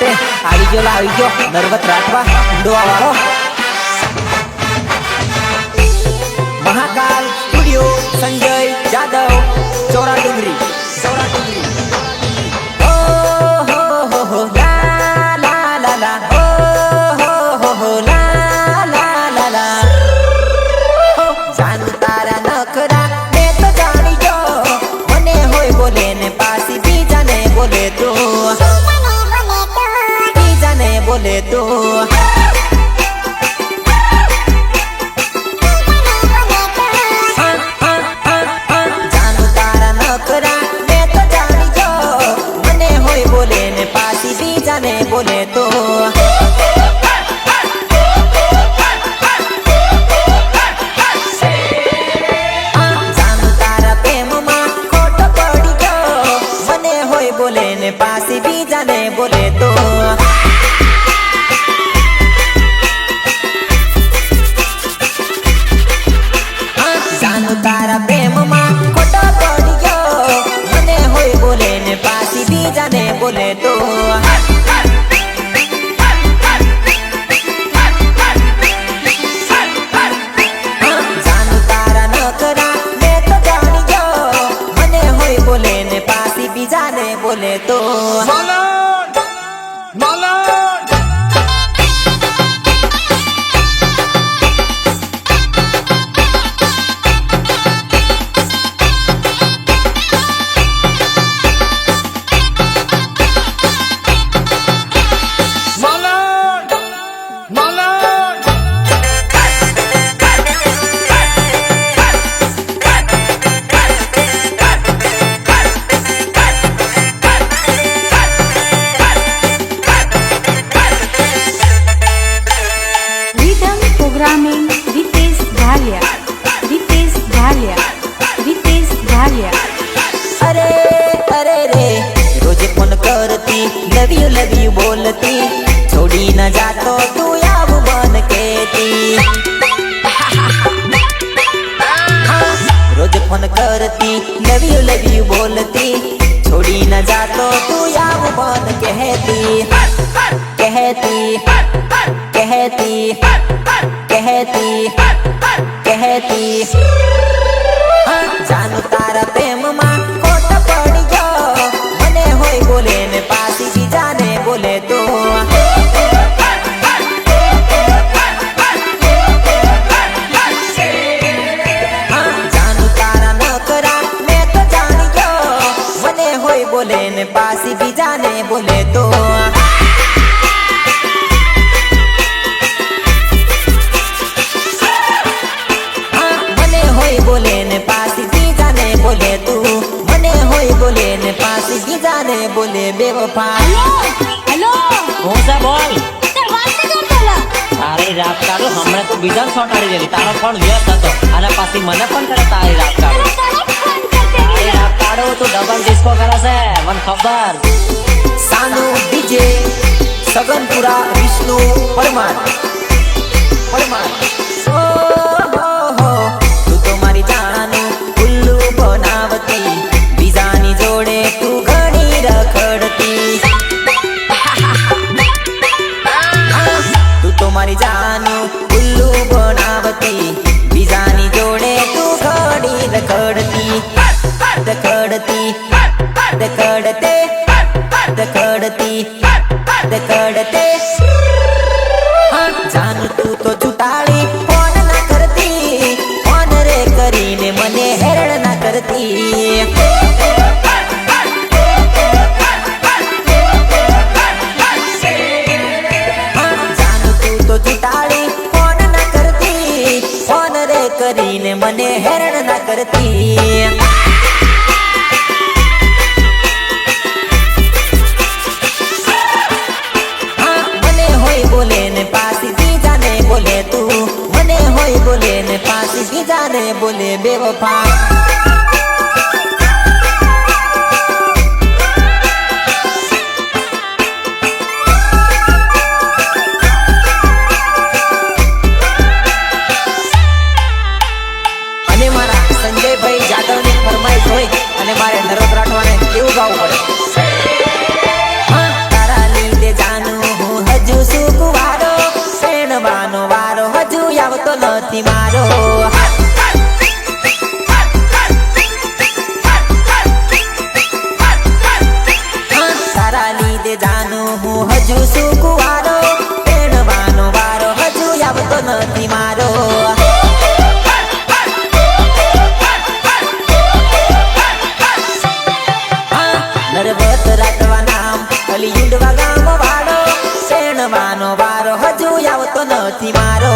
છે આવી ગયો નર્વત રાઠવા ડોવા વાળો મહાકાલ સ્ટુડિયો સંજય જાદવ ચોરા ડુંગરી ઓ હો લા લા લા લા ઓ હો લા લા લા લા જાનું તારા નખરા મેં તો જાણી જો મને હોય બોલે ને પાછી બીજાને બોલે તો બોલે તો જાનું તારા નખરા મેં તો જાણી જો મને હોય બોલે ને પાછી બીજાને બોલે તો જાનું તારા પ્રેમમાં ખોટો પડી ગયો મને હોય બોલે ને પાછી બીજાને બોલે તો તારા પ્રેમમાં ખોટો પડી ગયો મને હોય બોલે ને પાછી બીજાને બોલે તો જાનું તારા નખરા મેં તો જાણી ગયો મને હોય બોલે ને પાછી બીજાને બોલે તો लव यू बोलती छोड़ी न जातो तू याव बन केती रोज फोन करती लव यू बोलती छोड़ी न जातो तू याव बन कहती कहती कहती कहती कहती जानु तारा प्रेम में खोट पड़ी गयो મને હોય બોલે ને પાછી બીજાને બોલે તો જાનું તારા નખરા મેં તો જાણી ગયો મને હોય બોલે ને પાછી બીજાને બોલે તો મને હોય બોલે ને પાછી બીજાને બોલે તું મને હોય બોલે ને પાછી બીજાને બોલે બેવફા હેલો હું છે બોલ તે વાત ન કરતલા તારી રાત કાઢો હમણાં તો બીજાને સોટાડી દેલી તારો ફોન વ્યસ્ત હતો અને પાછી મને પણ કરે તારી રાત કાઢો તારી રાત કાઢો તું ડબલ ડિસ્કો કરે છે મને ખબર સાનુ ડીજે સગનપુરા વિષ્ણુ પરમાર ઓ હો તું તો મારી જાનું ઉલ્લુ બનાવતી બીજાની જોડે તું ઘણી રખડતી તું તો મારી જાનું ઉલ્લુ બનાવતી બીજાની જોડે તું ઘણી રખડતી રખડતી રખડતે રખડતી રખડતે જાનું તું તો છૂટાડી ફોન ના કરતી ફોન રે કરીને મને હેરાન ના કરતી જાનું તું તો છૂટાડી ફોન ના કરતી ફોન રે કરીને મને હેરાન ના કરતી બોલે ને પાછી બીજાને બોલે તું મને હોય બોલે ને પાછી બીજાને બોલે બેવફા અને મારા સંજયભાઈ જાદવની ફરમાઈશ હોય અને મારે નરોત રાઠવાને કેવું ગાવું પડે તારા લીધે જાન આવતો નથી મારો. તારા લીધે જાનું હું હજુ શું કુવારો, પેણવાનો વારો હજુ આવતો નથી મારો. નરવત રાખવા નામ કલિયુંડવા ગામ વાળો, પેણવાનો વારો હજુ આવતો નથી મારો.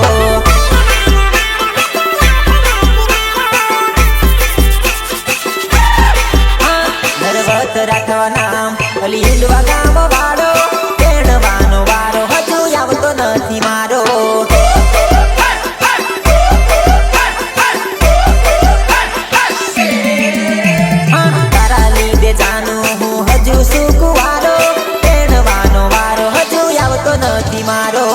નરવત રાખવા નામ કલિયુંડવા ગામ વાળો, પેણવાનો વારો હજુ આવતો નથી મારો. તારા લીધે જાનું હું હજુ શું કુવારો, પેણવાનો વારો હજુ આવતો નથી મારો.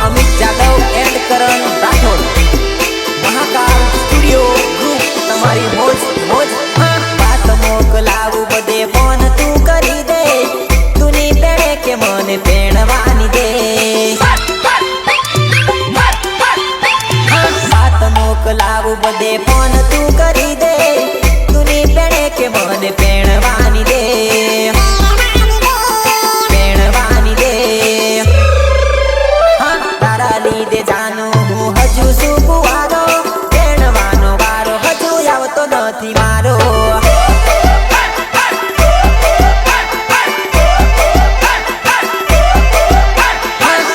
Amit Jadav and Karan Rathod, Mahakal studio group, તમારી મોજ મોજ. વાત મોકલાવું બધે ફોન તું કરી દે, તુની પેણે કે મને પેણવાની દે. વાત મોકલાવું બધે ફોન તું કરી દે, તુની પેણે કે મને પેણવાની દે. પેણવાની દે. તારા લીધે જાનું હું હજુ શું કુવારો, પેણવાનો વારો હજુ આવતો નથી મારો.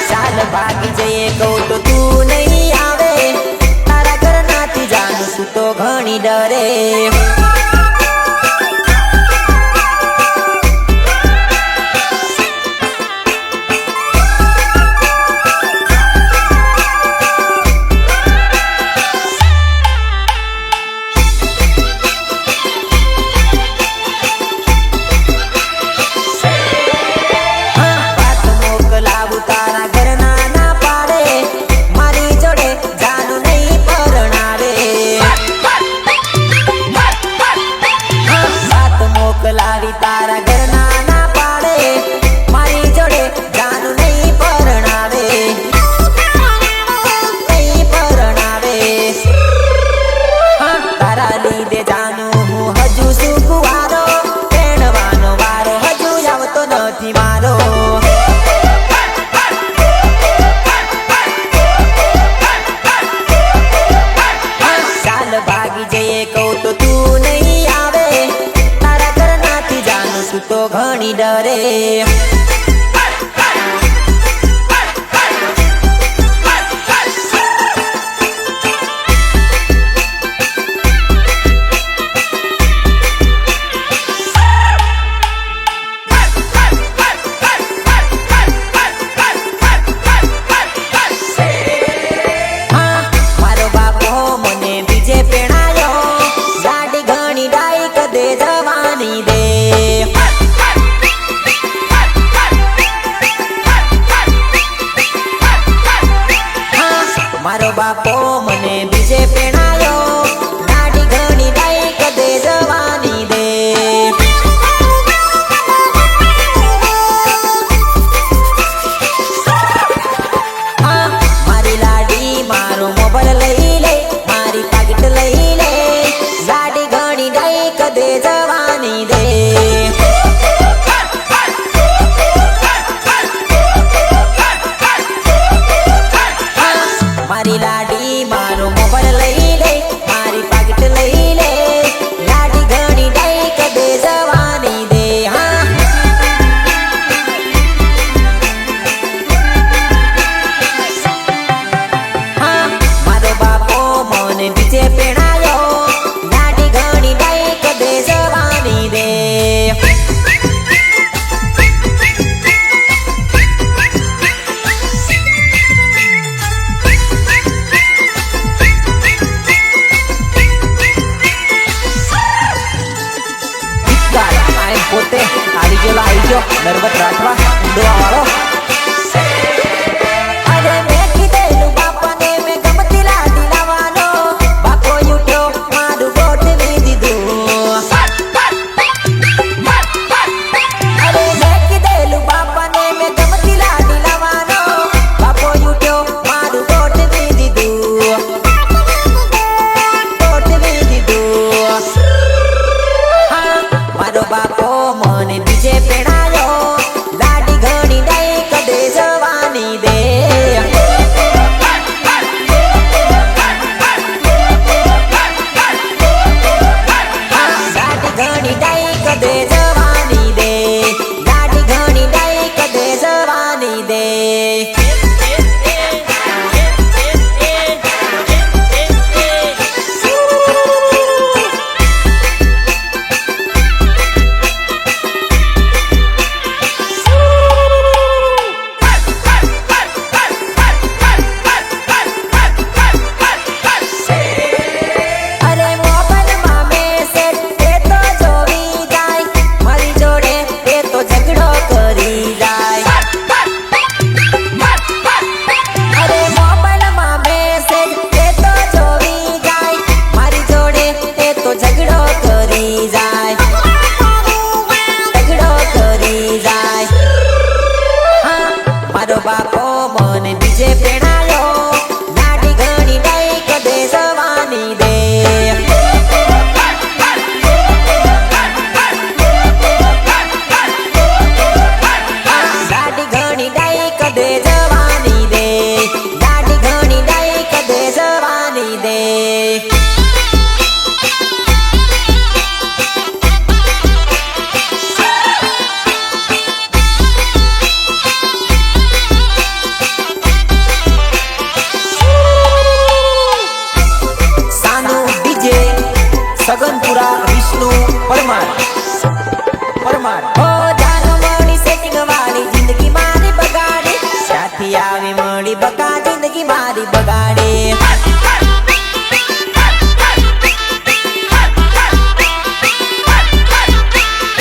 ચાલ ભાગી જઈએ કહું તો તું નહીં આવે, તારા ઘરનાથી જાનું તું તો ઘણી ડરે. તારા ઘરના ના પાડે, મારી જોડે જાનું નહીં પરણાવે. વાત મોકલાવી તારા ઘરના ના પાડે, મારી જોડે જાનું નહીં પરણાવે. નહીં પરણાવે. તારા લીધે જાનું હું હજુ શું કુવારો, પેણવાનો વારો હજુ આવતો નથી મારો. ભાગી જઈએ કહું તો તું નહીં આવે, તારા ઘરનાથી જાનું તું તો ઘણી ડરે. મારો બાપો મને બીજે પેણાયો, ગાડી ઘણી ડાઈ કદે જવાની દે. મારો નર્વત રાઠવા ઊંડવા વાળો. અરે મેં કીધેલું બાપાને મેં ગમતી લાડી લાવવાનો, બાપો ઉઠ્યો મારું ગોઠવી દીધું. અરે મેં કીધેલું બાપાને મેં ગમતી લાડી લાવવાનો, બાપો ઉઠ્યો મારું ગોઠવી દીધું. ગોઠવી દીધું. હા મારો બાપો મને બીજે પેણાયો, લાડી ઘણી દઈ કદે જવાની દે. લાડી ઘણી દઈ કદે જવાની દે, લાડી ઘણી દઈ કદે જવાની દે. અરે મોબાઈલમાં મેસેજ એ તો જોવી જાય, મારી જોડે એ તો ઝઘડો કરી જાય. અરે મોબાઈલમાં મેસેજ એ તો જોવી જાય, મારી જોડે એ તો ઝઘડો કરી જાય. ઝઘડો કરી જાય. હા મારો બાપો મને બીજે પેણાયો, લાડી ઘણી દઈ કદે જવાની દે. લાડી ઘણી દઈ કદે જવાની દે, લાડી ઘણી દઈ કદે જવાની દે. સાનુ ડીજે સગનપુરા વિષ્ણુ પરમાર. પરમાર ઓ જાનો મળી સેટિંગ વાળી જિંદગી મારી બગાડી, ત્યાંથી આવી મળી બકા જિંદગી મારી બગાડી.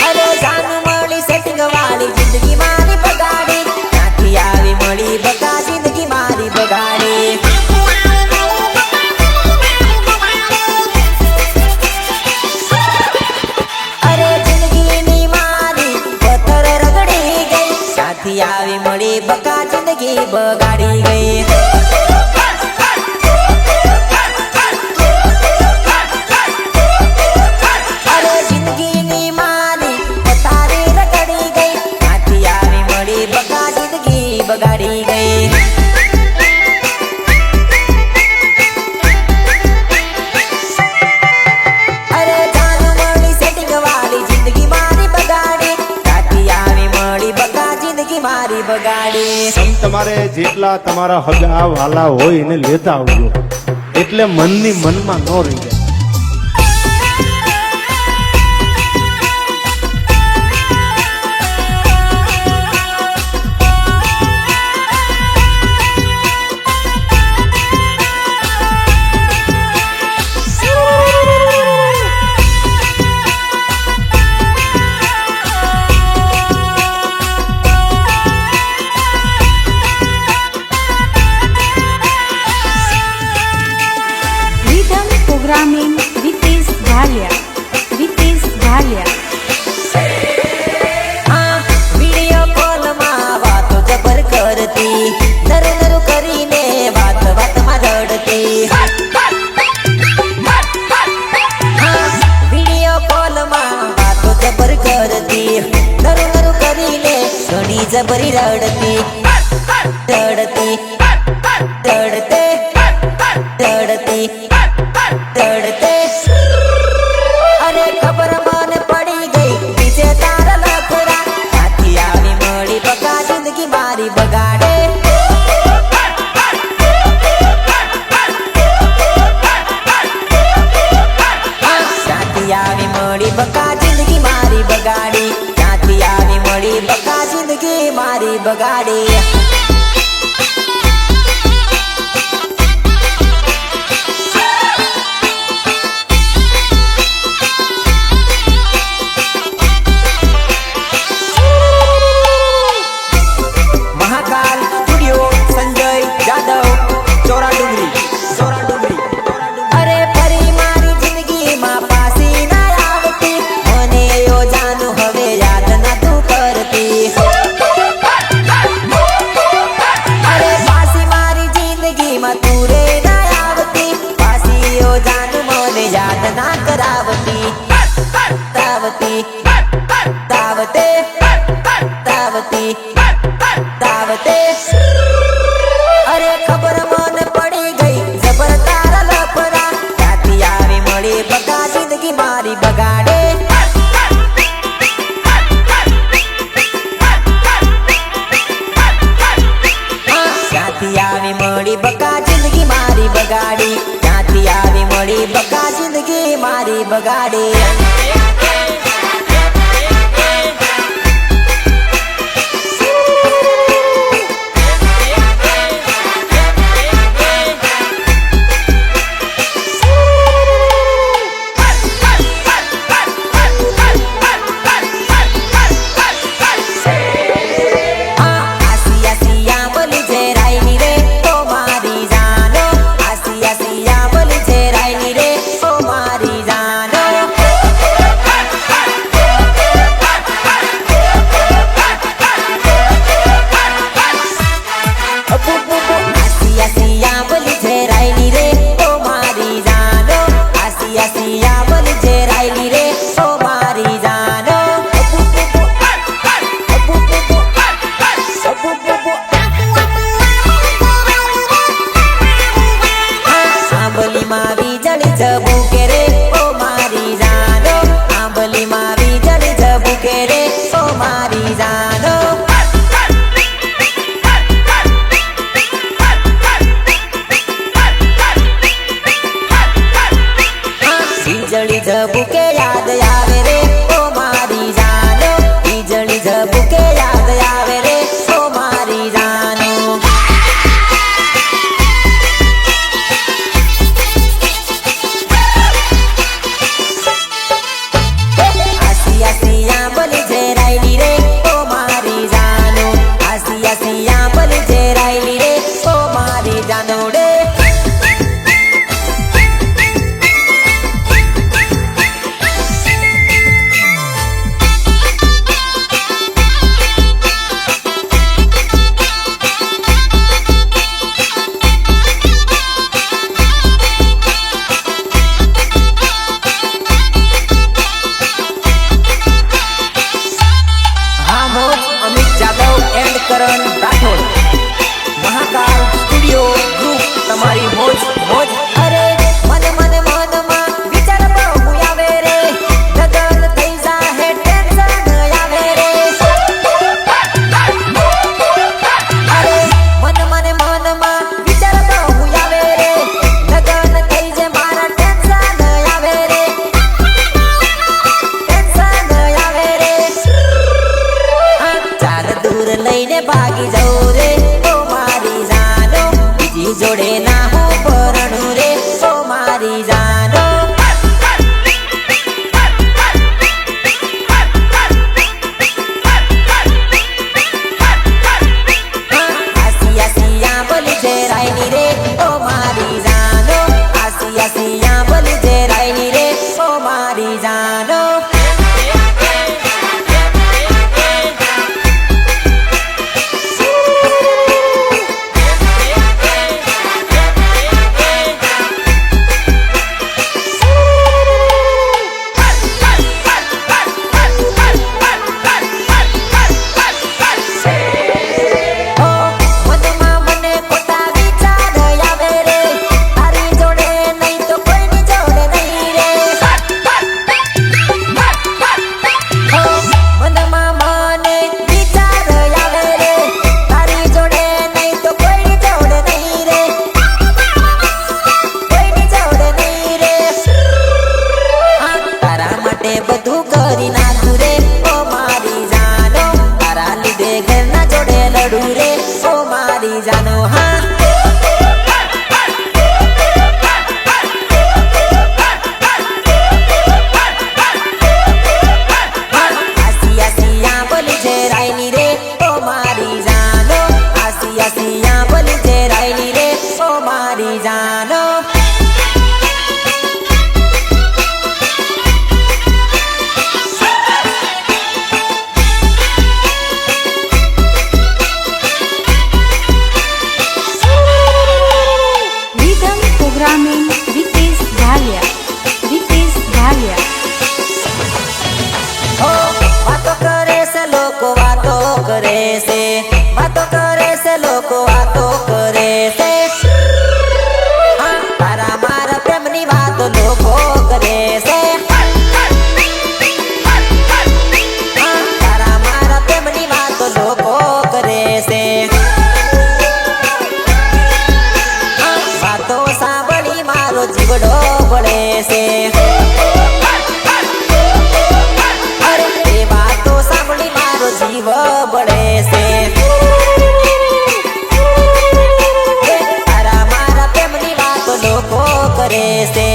અરે જાનો મળી સેટિંગ વાળી જિંદગી મારી બગાડી, ત્યાંથી આવી મળી બકા જિંદગી મારી બગાડી. અરે જિંદગીની મારી પથ્થર રગડી ગઈ, ત્યાંથી આવી મળી બકા જિંદગી બગાડી ગઈ. અરે જિંદગીની મારી પથ્થર રગડી ગઈ, ત્યાંથી આવી મળી બકા જિંદગી બગાડી ગઈ. અરે જાન મળી સેટિંગ વાળી જિંદગી મારી બગાડી, ત્યાંથી આવી મળી બકા જિંદગી મારી બગાડી. તમ તમારે જેટલા તમારા હગા વાલા હોય એને લેતા આવજો, એટલે મનની મનમાં ન રહી જાય. Rhythm programming Ritesh Bhalia. Ritesh Bhalia. હા વિડિયો કોલમાં વાતો જબર કરતી, નરું નરું કરીને વાત વાતમાં રડતી. હા વિડિયો કોલમાં વાતો જબર કરતી, નરું નરું કરીને ઘણી જબરી રડતી. રડતી રડતે રડતી રડતે. અરે ખબર મને પડી ગઈ બીજે તારા લફડા, ત્યાંથી આવી મળી બકા જિંદગી મારી બગાડે. ત્યાંથી આવી મળી બકા જિંદગી મારી બગાડી, ત્યાંથી આવી મળી બકા જિંદગી મારી બગાડી. યાદ ના કરાવતી તાવતી તાવતે તાવતી તાવતે અરે ખબર મને પડી ગઈ જબર તારા લફરા ત્યાંથી આવી મળી બકા જિંદગી મારી બગાડે ત્યાંથી આવી મળી બકા જિંદગી મારી બગાડી ત્યાંથી આવી મળી બકા જિંદગી મારી બગાડી વીજળી ઝબુકે યાદ આવે રે ઓ મારી જાનો વીજળી ઝબુકે યાદ આવે રે ઓ મારી જાનો આસી આસી આંબલી ઝેરાયેલી રે ઓ મારી જાનો આસી આસી આંબલી ઝેરાયેલી રે ઓ મારી જાનો રે करण राठौड़ महाकाल स्टूडियो ग्रुप તમારી મોજ મોજ અરે મન મન મનમાં વિચાર બહુ આવે રે ગગન થઈ જાહે ટેન્શન આવે રે અરે મન મન મનમાં વિચાર બહુ આવે રે ગગન થઈ જે મારા ટેન્શન આવે રે ટેન્શન આવે રે ચાલ દૂર લઈને ભાગી જાઉં રે ઓ મારી જાનો બીજી જોડે ના હું પરણું રે ઓ મારી જાનો આસી આસી આંબલી ઝેરાયેલી રે ઓ મારી જાનો આસી આસી આંબલી ઝેરાયેલી રે ઓ મારી જાનો બધું કરી નાખું રે ઓ મારી જાનો તારા લીધે ઘરના જોડે લડું રે ઓ મારી જાનો હા આસી આસી આંબલી ઝેરાયેલી રે ઓ મારી જાનો આસી આસી આંબલી ઝેરાયેલી રે ઓ મારી જાનો વાતો કરે છે લોકો વાતો કરે છે હા, તારા મારા પ્રેમની વાતો લોકો કરે છે હા, તારા મારા પ્રેમની વાતો લોકો કરે છે હા, વાતો સાંભળી મારો જીવડો પડે છે અરે એ વાતો સાંભળી મારો જીવ બળે છે તારા મારા પ્રેમની વાતો લોકો કરે છે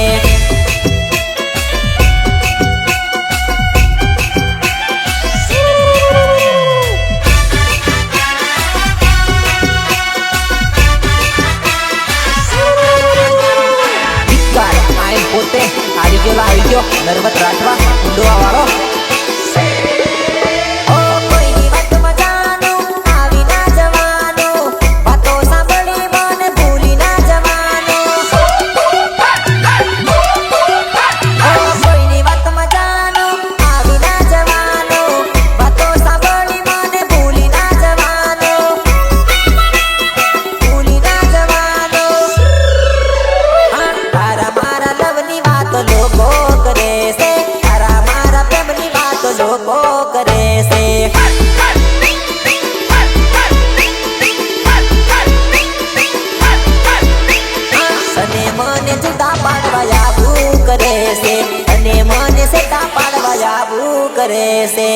પોતે આવી ગયો નર્મદ રાઠવા ઊંડવા વાળો ઓ કોઈની વાતમાં જાનું આવી ના જવાનું વાતો સાંભળી મને ભૂલી ના જવાનું ઓ કોઈની વાતમાં જાનું આવી ના જવાનું વાતો સાંભળી મને ભૂલી ના જવાનું ભૂલી ના જવાનું હા, તારા મારા લવની વાતો લોકો કરે છે તારા મારા પ્રેમની વાતો લોકો કરે છે અને મને જુદા પાડવા આવું કરે છે અને મને સેટા પાડવા આવું કરે છે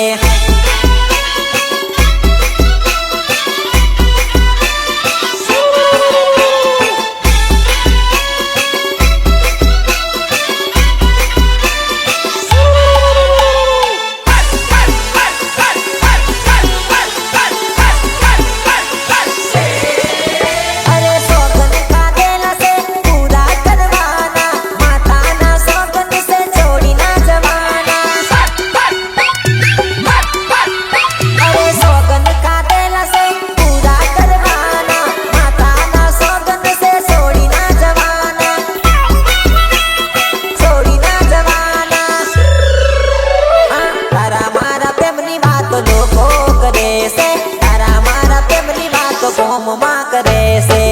અરે સોગન કાઢેલા છે પૂરા કરવાના માતાના સોગન છે છોડી ના જવાના અરે સોગન કાઢેલા છે પૂરા કરવાના માતાના સોગન છે છોડી ના જવાના છોડી ના જવાના હા, તારા મારા પ્રેમની વાતો લોકો કરે છે તારા મારા પ્રેમની વાતો કોમમાં કરે છે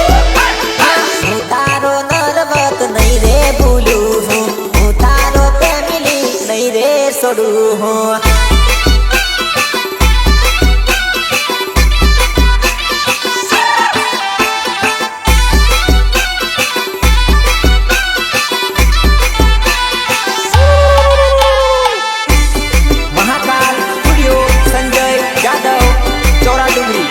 હું તારો નરવત નહીં રે ભૂલું હું તારો ફેમિલી નહીં રે છોડું હું મહાકાલ સ્ટુડિયો સંજય યાદવ ચોરા ડુંગરી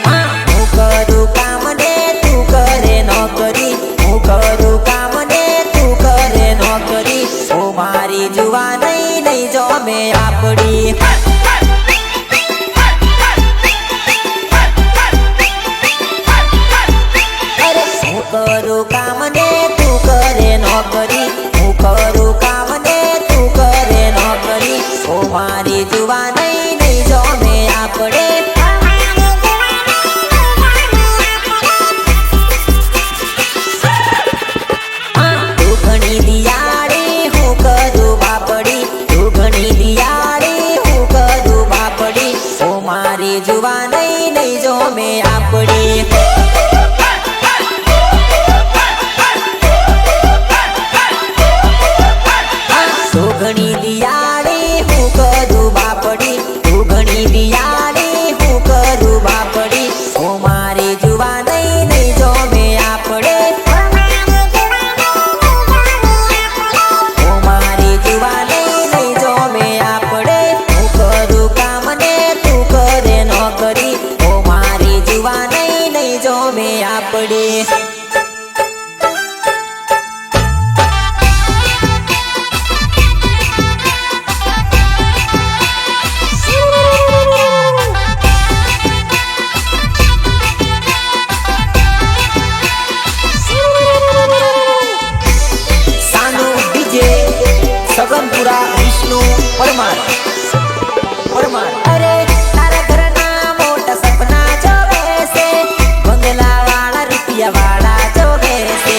હા, હું કરું કામ ને તું કરે નોકરી હું કરું કામ ને તું કરે નોકરી ઓ મારી જુવાનઈ નહીં જોમે આપડી અરે હું કરું કામ ને તું કરે નોકરી હું કરું કામ ને તું કરે નોકરી ઓ મારી જુવાનઈ નહીં જોમે આપડે હા, તું ઘણી દિયાળી હું કરું બાપડી તું ઘણી દિયાળી હું કરું બાપડી ઓ મારી જુવાનઈ નહીં જોમે આપડી તું ઘણી દિયાળી હું કરું બાપડી તું ઘણી દિયાળી હું કરું બાપડી ઓ મારી જુવાનઈ નહીં જોમે આપડે ઓ મારી જુવાનઈ નહીં જોમે આપડે હું કરું કામ ને તું કરે નોકરી ઓ મારી જુવાનઈ નહીં જોમે આપડે સગનપુરા વિષ્ણુ પરમાર અરે તારા ઘરના મોટા સપના જોવે છે બંગલા વાળા રૂપિયા વાળા જોવે છે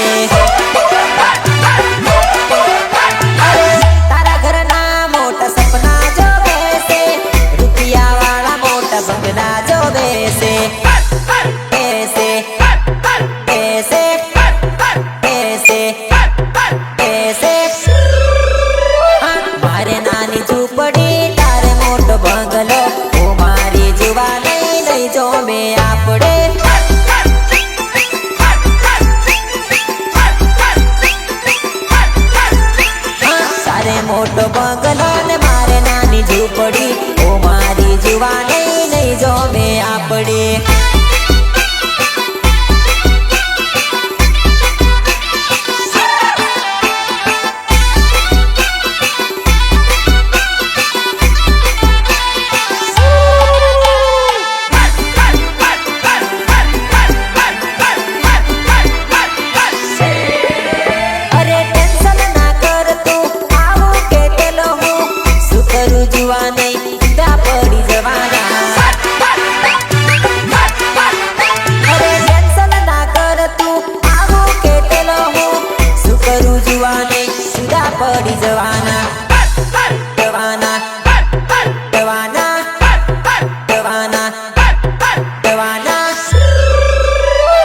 અરે જુવા નહીં જો મેં આપણે જુવા નહીં સીધા પડી જવાના અરે ટેન્શન ના કર તું આવું કેટલો હું શું કરું જુવા નહીં સીધા પડી જવાના જવાના જવાના જવાના જવાના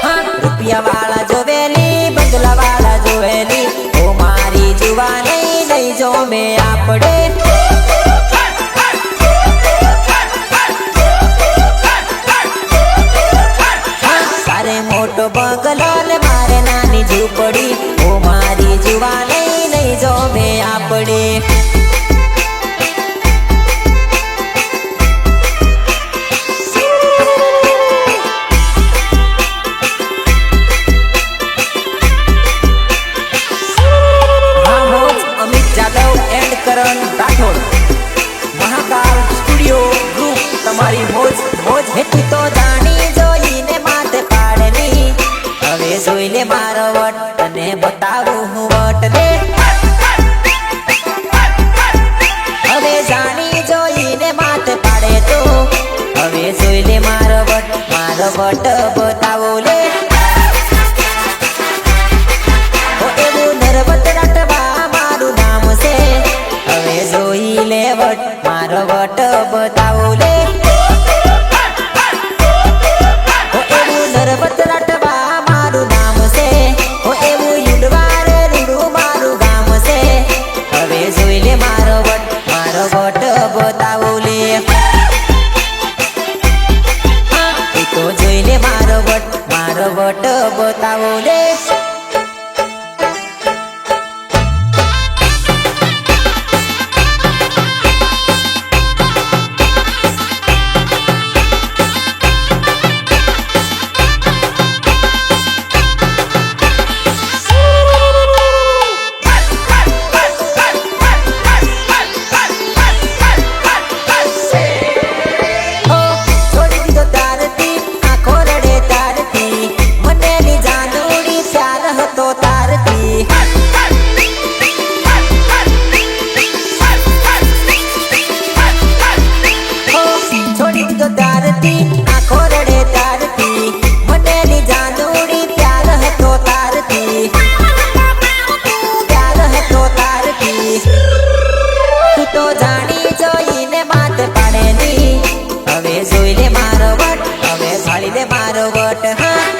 હા રૂપિયા વાળા જોવેલી બંગલા વાળા જોવેલી ઓ મારી જુવા નહીં જો મેં આપણે મોટો બંગલો ને મારે નાની ઝૂંપડી ઓ મારી જુવા નહીં જો મેં આપણે Amit Jadav and Karan Rathod Mahakal studio group તમારી મોજ મોજ હેતુ તો જાણી જોઈને માથે પાડની હવે જોઈ લે મારો વટ અને બતાવું હું વટ ને હવે જાણી જોઈને માથે પાડે તો હવે જોઈ લે મારો વટ બતાવો લે એવું નરવત રાઠવા મારું નામ છે હવે જોઈ લે વટ મારો વટ બતાવો લે એવું નરવત રાઠવા મારું નામ છે એવું યુડવારે રૂડું મારું ગામ છે હવે જોઈ લે મારો વટ બતાવો લે એ તો જોઈ લે મારો વટ બતાવો લે હવે જોઈ લે મારો વટ હવે ભાળી લે મારો વટ હા